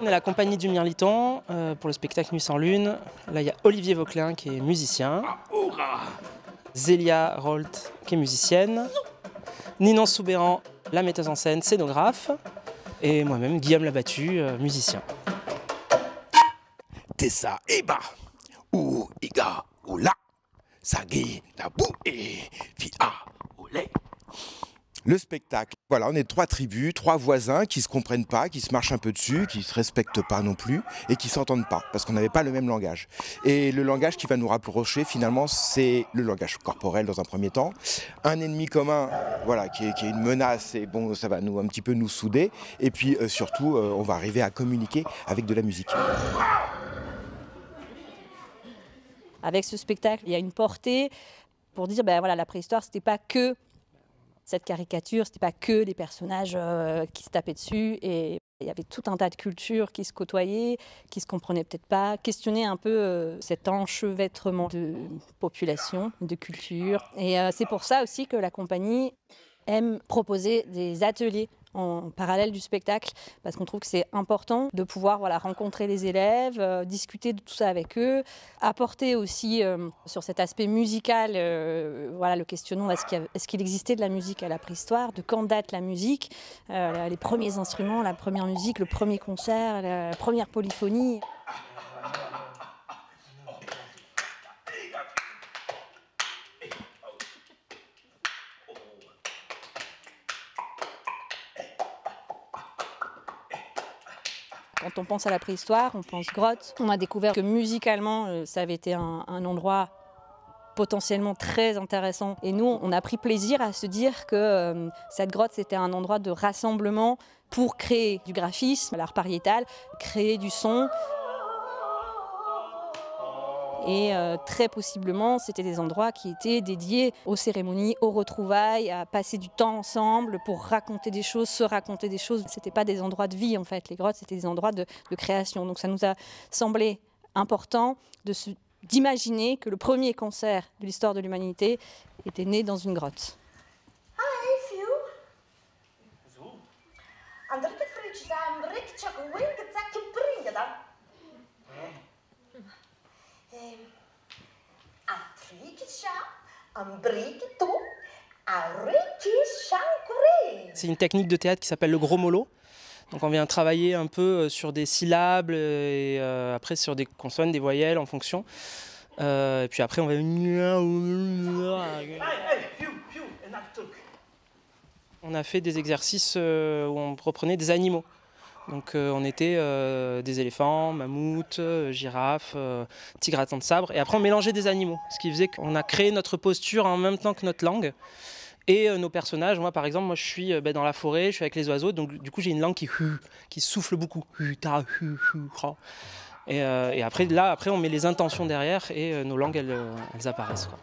On est la compagnie du Mirliton pour le spectacle Nuit sans lune. Là, il y a Olivier Vauclin qui est musicien, Zélia Rolt qui est musicienne, Ninon Soubéran, la metteuse en scène, scénographe, et moi-même, Guillaume Labattu, musicien. Tessa Eba, ou Iga, ou la, Sagi, la bou et Fia, ou lait. Le spectacle, voilà, on est 3 tribus, 3 voisins qui se comprennent pas, qui se marchent un peu dessus, qui se respectent pas non plus et qui s'entendent pas parce qu'on n'avait pas le même langage. Et le langage qui va nous rapprocher finalement, c'est le langage corporel dans un premier temps, un ennemi commun, voilà, qui est une menace et bon, ça va un petit peu nous souder. Et puis surtout, on va arriver à communiquer avec de la musique. Avec ce spectacle, il y a une portée pour dire, ben voilà, la préhistoire, c'était pas que cette caricature, c'était pas que des personnages qui se tapaient dessus, et il y avait tout un tas de cultures qui se côtoyaient, qui se comprenaient peut-être pas, questionner un peu cet enchevêtrement de population, de culture. Et c'est pour ça aussi que la compagnie aime proposer des ateliers en parallèle du spectacle, parce qu'on trouve que c'est important de pouvoir rencontrer les élèves, discuter de tout ça avec eux, apporter aussi sur cet aspect musical le questionnement, est-ce qu'il existait de la musique à la préhistoire, de quand date la musique, les premiers instruments, la première musique, le premier concert, la première polyphonie. Quand on pense à la préhistoire, on pense grotte. On a découvert que musicalement, ça avait été un endroit potentiellement très intéressant. Et nous, on a pris plaisir à se dire que cette grotte, c'était un endroit de rassemblement pour créer du graphisme, l'art pariétal, créer du son. Et très possiblement, c'était des endroits qui étaient dédiés aux cérémonies, aux retrouvailles, à passer du temps ensemble pour raconter des choses, se raconter des choses. C'était pas des endroits de vie en fait, les grottes, c'était des endroits de création. Donc ça nous a semblé important d'imaginer que le premier concert de l'histoire de l'humanité était né dans une grotte. C'est une technique de théâtre qui s'appelle le gros mollo. Donc on vient travailler un peu sur des syllabes et après sur des consonnes, des voyelles en fonction. Et puis après on va... On a fait des exercices où on reprenait des animaux. Donc on était des éléphants, mammouths, girafes, tigres à dents de sabre. Et après on mélangeait des animaux. Ce qui faisait qu'on a créé notre posture en même temps que notre langue. Et nos personnages, moi par exemple, je suis dans la forêt, je suis avec les oiseaux. Donc du coup j'ai une langue qui souffle beaucoup. Et après on met les intentions derrière et nos langues elles apparaissent, quoi.